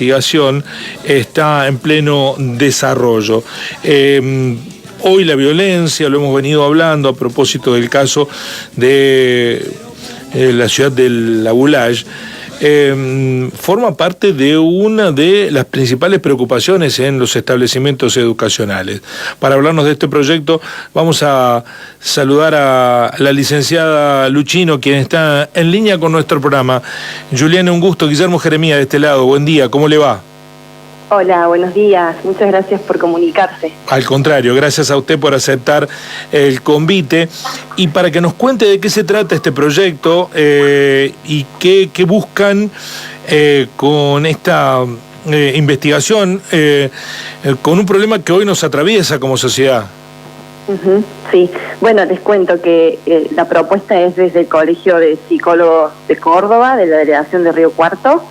investigación está en pleno desarrollo. Hoy la violencia, lo hemos venido hablando a propósito del caso de la ciudad del Labulage, forma parte de una de las principales preocupaciones en los establecimientos educacionales. Para hablarnos de este proyecto vamos a saludar a la licenciada Luchino, quien está en línea con nuestro programa. Juliana, un gusto. Guillermo Jeremías de este lado. Buen día, ¿cómo le va? Hola, buenos días. Muchas gracias por comunicarse. Al contrario, gracias a usted por aceptar el convite y para que nos cuente de qué se trata este proyecto y qué buscan con esta investigación, con un problema que hoy nos atraviesa como sociedad. Sí, bueno, les cuento que la propuesta es desde el Colegio de Psicólogos de Córdoba, de la Delegación de Río Cuarto.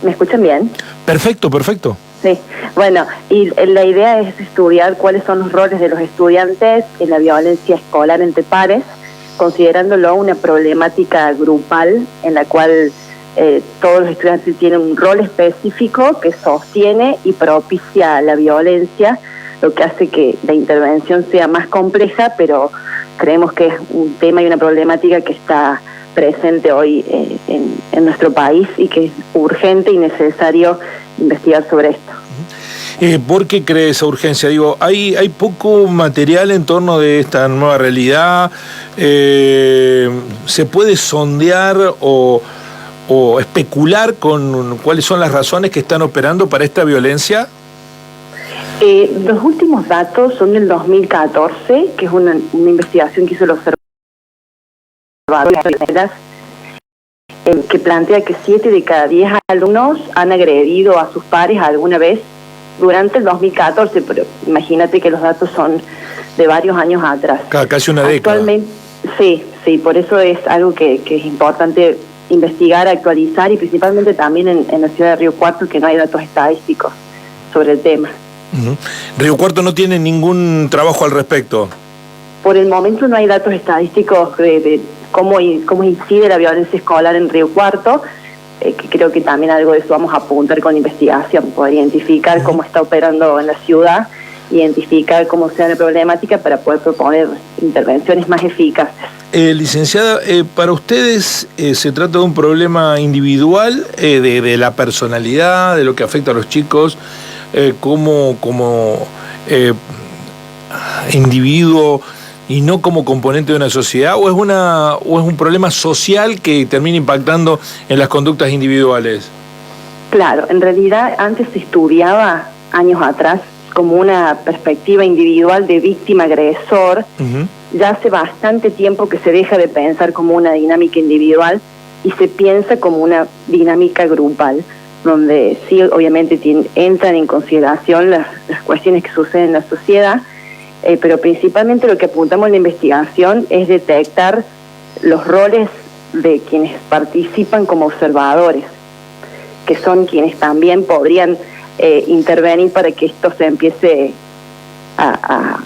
¿Me escuchan bien? Perfecto, perfecto. Sí, bueno, y la idea es estudiar cuáles son los roles de los estudiantes en la violencia escolar entre pares, considerándolo una problemática grupal en la cual todos los estudiantes tienen un rol específico que sostiene y propicia la violencia, lo que hace que la intervención sea más compleja, pero creemos que es un tema y una problemática que está presente hoy en nuestro país y que es urgente y necesario investigar sobre esto. ¿Por qué cree esa urgencia? Digo, ¿hay poco material en torno de esta nueva realidad? ¿Se puede sondear o especular con cuáles son las razones que están operando para esta violencia? Los últimos datos son del 2014, que es una investigación que hizo el Observatorio que plantea que 7 de cada 10 alumnos han agredido a sus pares alguna vez durante el 2014, pero imagínate que los datos son de varios años atrás. Casi una década. Actualmente, sí, por eso es algo que es importante investigar, actualizar y principalmente también en la ciudad de Río Cuarto, que no hay datos estadísticos sobre el tema. Río Cuarto no tiene ningún trabajo al respecto. Por el momento no hay datos estadísticos de cómo incide la violencia escolar en Río Cuarto, que creo que también algo de eso vamos a apuntar con investigación, poder identificar cómo está operando en la ciudad, identificar cómo sea la problemática para poder proponer intervenciones más eficaces. Licenciada, para ustedes se trata de un problema individual, de la personalidad, de lo que afecta a los chicos, como individuo y no como componente de una sociedad, o es un problema social que termina impactando en las conductas individuales? Claro, en realidad antes se estudiaba, años atrás, como una perspectiva individual de víctima-agresor. Ya hace bastante tiempo que se deja de pensar como una dinámica individual y se piensa como una dinámica grupal, donde sí, obviamente entran en consideración las cuestiones que suceden en la sociedad, pero principalmente lo que apuntamos en la investigación es detectar los roles de quienes participan como observadores, que son quienes también podrían intervenir para que esto se empiece a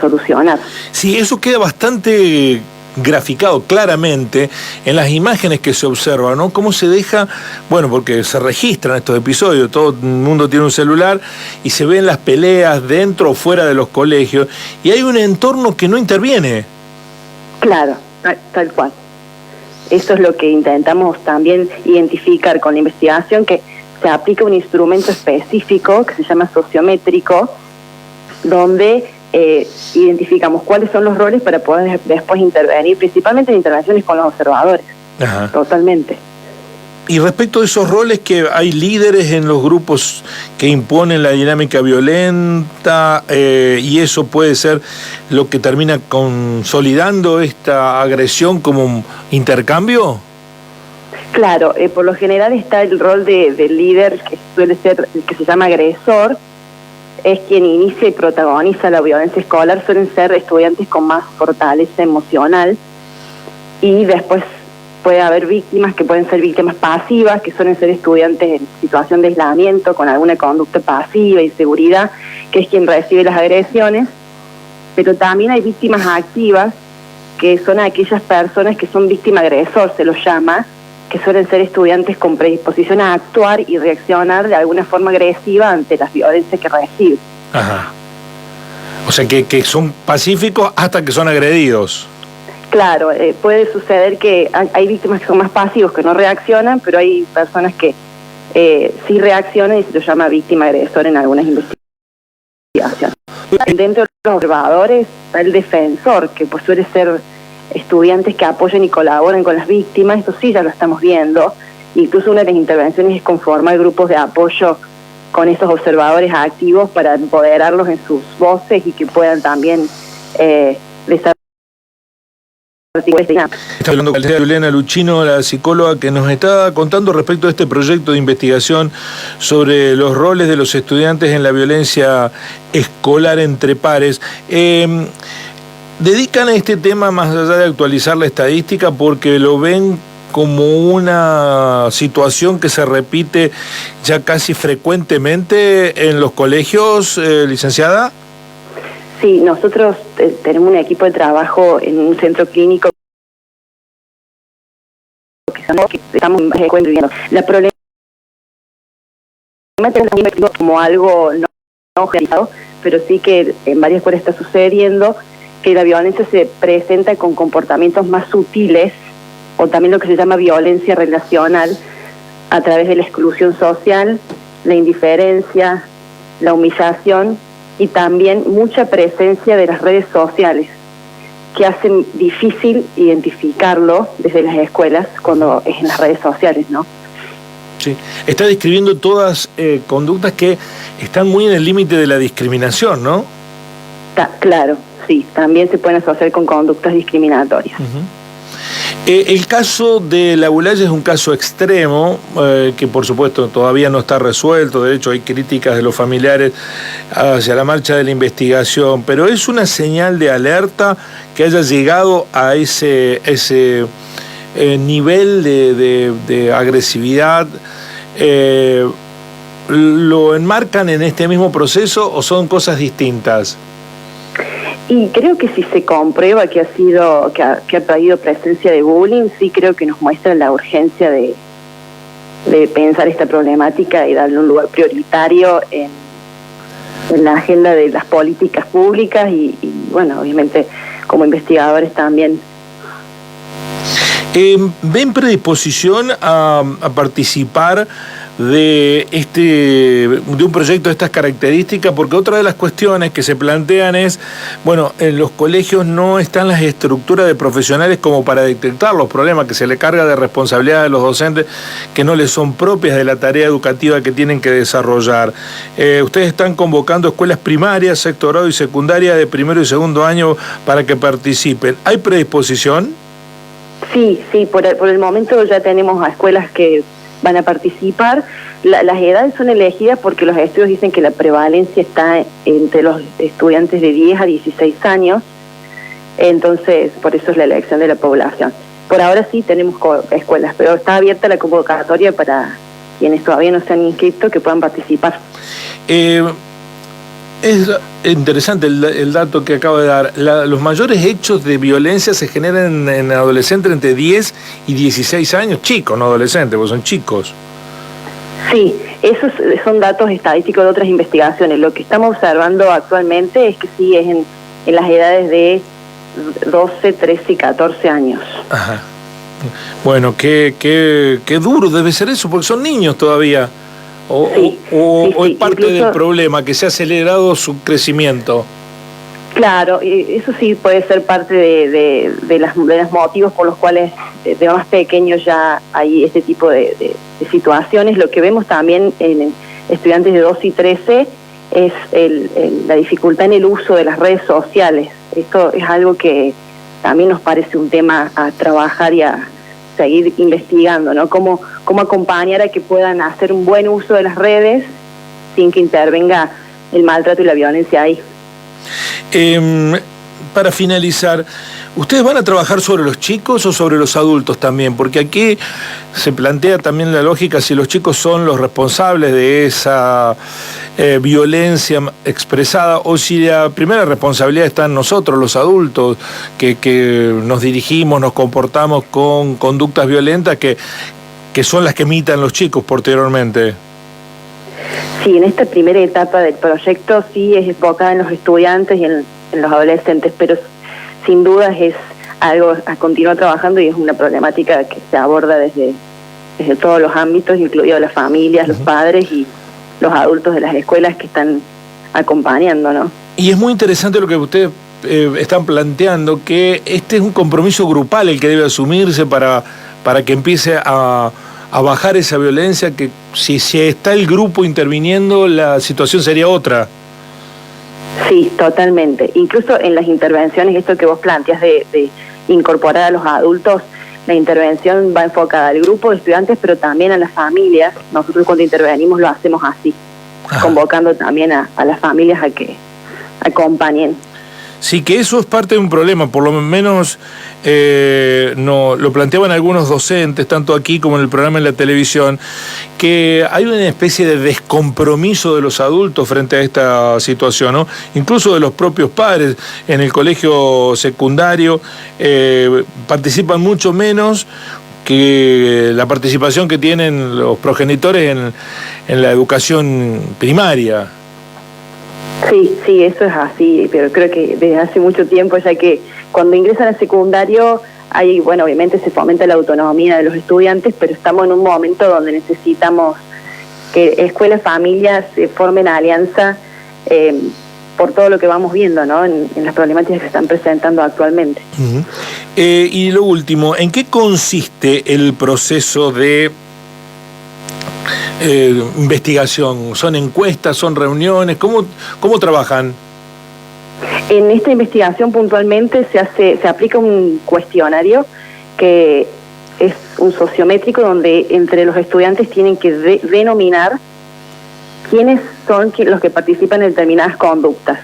solucionar. Sí, eso queda bastante graficado claramente en las imágenes que se observan, ¿no? Cómo se deja, bueno, porque se registran estos episodios, todo el mundo tiene un celular y se ven las peleas dentro o fuera de los colegios y hay un entorno que no interviene. Claro, tal cual. Eso es lo que intentamos también identificar con la investigación, que se aplica un instrumento específico que se llama sociométrico, donde identificamos cuáles son los roles para poder después intervenir, principalmente en intervenciones con los observadores. Ajá. Totalmente. Y respecto a esos roles, que hay líderes en los grupos que imponen la dinámica violenta, y eso puede ser lo que termina consolidando esta agresión como un intercambio. Claro, por lo general está el rol del líder, que suele ser el que se llama agresor, es quien inicia y protagoniza la violencia escolar. Suelen ser estudiantes con más fortaleza emocional, y después puede haber víctimas que pueden ser víctimas pasivas, que suelen ser estudiantes en situación de aislamiento con alguna conducta pasiva, inseguridad, que es quien recibe las agresiones. Pero también hay víctimas activas, que son aquellas personas que son víctima agresor, se los llama, que suelen ser estudiantes con predisposición a actuar y reaccionar de alguna forma agresiva ante las violencias que reciben. Ajá. O sea, que son pacíficos hasta que son agredidos. Claro, puede suceder que hay víctimas que son más pasivos, que no reaccionan, pero hay personas que sí reaccionan y se lo llama víctima agresor en algunas investigaciones. Dentro de los observadores está el defensor, que pues suele ser estudiantes que apoyan y colaboran con las víctimas. Esto sí ya lo estamos viendo. Incluso una de las intervenciones es conformar grupos de apoyo con esos observadores activos para empoderarlos en sus voces y que puedan también desarrollar. Está hablando con Juliana Luchino, la psicóloga, que nos está contando respecto a este proyecto de investigación sobre los roles de los estudiantes en la violencia escolar entre pares. Dedican a este tema, más allá de actualizar la estadística, porque lo ven como una situación que se repite ya casi frecuentemente en los colegios, licenciada. Sí, nosotros tenemos un equipo de trabajo en un centro clínico que estamos viendo. La problemática es como algo no generado, pero sí que en varias escuelas está sucediendo que la violencia se presenta con comportamientos más sutiles, o también lo que se llama violencia relacional, a través de la exclusión social, la indiferencia, la humillación y también mucha presencia de las redes sociales, que hacen difícil identificarlo desde las escuelas cuando es en las redes sociales, ¿no? Sí, está describiendo todas conductas que están muy en el límite de la discriminación, ¿no? Claro, sí, también se pueden asociar con conductas discriminatorias. El caso de la Bulaya es un caso extremo, que por supuesto todavía no está resuelto. De hecho hay críticas de los familiares hacia la marcha de la investigación, pero es una señal de alerta que haya llegado a ese nivel de agresividad. ¿Lo enmarcan en este mismo proceso o son cosas distintas? Y creo que si se comprueba que ha traído presencia de bullying, sí creo que nos muestra la urgencia de pensar esta problemática y darle un lugar prioritario en la agenda de las políticas públicas y bueno, obviamente como investigadores también. ¿Ven predisposición a participar de un proyecto de estas características? Porque otra de las cuestiones que se plantean es, bueno, en los colegios no están las estructuras de profesionales como para detectar los problemas, que se le carga de responsabilidad a los docentes que no les son propias de la tarea educativa que tienen que desarrollar. Ustedes están convocando escuelas primarias, sexto grado y secundaria de primero y segundo año para que participen. ¿Hay predisposición? Sí, por el momento ya tenemos a escuelas que van a participar. Las edades son elegidas porque los estudios dicen que la prevalencia está entre los estudiantes de 10 a 16 años, entonces por eso es la elección de la población. Por ahora sí tenemos escuelas, pero está abierta la convocatoria para quienes todavía no se han inscrito que puedan participar. Es interesante el dato que acabo de dar. Los mayores hechos de violencia se generan en adolescentes entre 10 y 16 años, chicos, no adolescentes, porque son chicos. Sí, esos son datos estadísticos de otras investigaciones. Lo que estamos observando actualmente es que sí es en las edades de 12, 13 y 14 años. Ajá. Bueno, qué duro debe ser eso, porque son niños todavía. Sí, es parte incluso del problema, que se ha acelerado su crecimiento. Claro, eso sí puede ser parte de los motivos por los cuales de más pequeños ya hay este tipo de situaciones. Lo que vemos también en estudiantes de 12 y 13 es la dificultad en el uso de las redes sociales. Esto es algo que también nos parece un tema a trabajar y a seguir investigando, ¿no? Cómo acompañar a que puedan hacer un buen uso de las redes sin que intervenga el maltrato y la violencia ahí. Para finalizar, ¿ustedes van a trabajar sobre los chicos o sobre los adultos también? Porque aquí se plantea también la lógica si los chicos son los responsables de esa violencia expresada o si la primera responsabilidad está en nosotros, los adultos, que nos dirigimos, nos comportamos con conductas violentas que que son las que imitan los chicos posteriormente. Sí, en esta primera etapa del proyecto sí es enfocada en los estudiantes y en los adolescentes, pero sin duda es algo a continuar trabajando y es una problemática que se aborda desde todos los ámbitos, incluidos las familias, los padres y los adultos de las escuelas que están acompañando, ¿no? Y es muy interesante lo que ustedes están planteando, que este es un compromiso grupal el que debe asumirse para que empiece a bajar esa violencia, que si está el grupo interviniendo, la situación sería otra. Sí, totalmente. Incluso en las intervenciones, esto que vos planteas de incorporar a los adultos, la intervención va enfocada al grupo de estudiantes, pero también a las familias. Nosotros cuando intervenimos lo hacemos así, convocando también a las familias a que acompañen. Sí, que eso es parte de un problema, por lo menos no, lo planteaban algunos docentes, tanto aquí como en el programa en la televisión, que hay una especie de descompromiso de los adultos frente a esta situación, ¿no? Incluso de los propios padres. En el colegio secundario participan mucho menos que la participación que tienen los progenitores en la educación primaria. Sí, eso es así, pero creo que desde hace mucho tiempo, ya que cuando ingresan al secundario, obviamente se fomenta la autonomía de los estudiantes, pero estamos en un momento donde necesitamos que escuelas, familias formen alianza por todo lo que vamos viendo, ¿no? En las problemáticas que se están presentando actualmente. Uh-huh. Y lo último, ¿en qué consiste el proceso de investigación? ¿Son encuestas, son reuniones? ¿Cómo trabajan? En esta investigación puntualmente se aplica un cuestionario que es un sociométrico donde entre los estudiantes tienen que denominar quiénes son los que participan en determinadas conductas.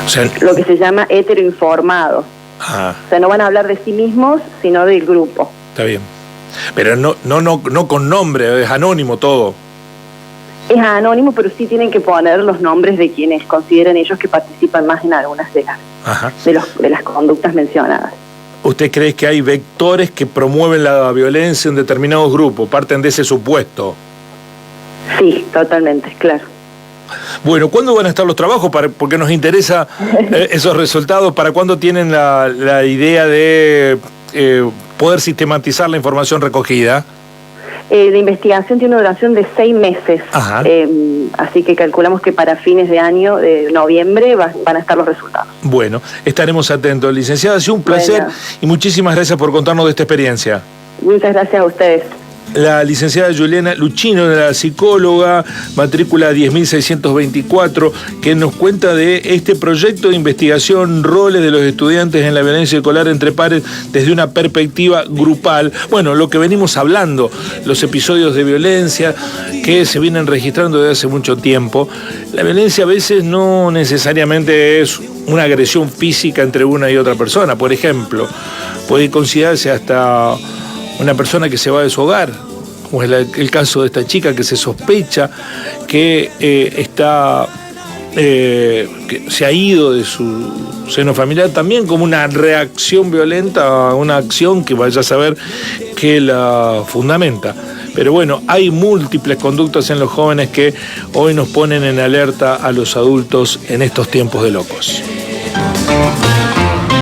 O sea, lo que se llama heteroinformado. O sea, no van a hablar de sí mismos, sino del grupo. Está bien. Pero no con nombre, es anónimo todo. Es anónimo, pero sí tienen que poner los nombres de quienes consideren ellos que participan más en algunas de las conductas mencionadas. ¿Usted cree que hay vectores que promueven la violencia en determinados grupos? ¿Parten de ese supuesto? Sí, totalmente, claro. Bueno, ¿cuándo van a estar los trabajos? Porque nos interesa esos resultados. ¿Para cuándo tienen la idea de poder sistematizar la información recogida? La investigación tiene una duración de 6 meses, así que calculamos que para fines de año, de noviembre, van a estar los resultados. Bueno, estaremos atentos. Licenciada, ha sido un placer y muchísimas gracias por contarnos de esta experiencia. Muchas gracias a ustedes. La licenciada Juliana Luchino, la psicóloga, matrícula 10.624, que nos cuenta de este proyecto de investigación, roles de los estudiantes en la violencia escolar entre pares desde una perspectiva grupal. Bueno, lo que venimos hablando, los episodios de violencia que se vienen registrando desde hace mucho tiempo. La violencia a veces no necesariamente es una agresión física entre una y otra persona. Por ejemplo, puede considerarse hasta una persona que se va de su hogar, como es el caso de esta chica que se sospecha que que se ha ido de su seno familiar, también como una reacción violenta a una acción que vaya a saber qué la fundamenta. Pero bueno, hay múltiples conductas en los jóvenes que hoy nos ponen en alerta a los adultos en estos tiempos de locos.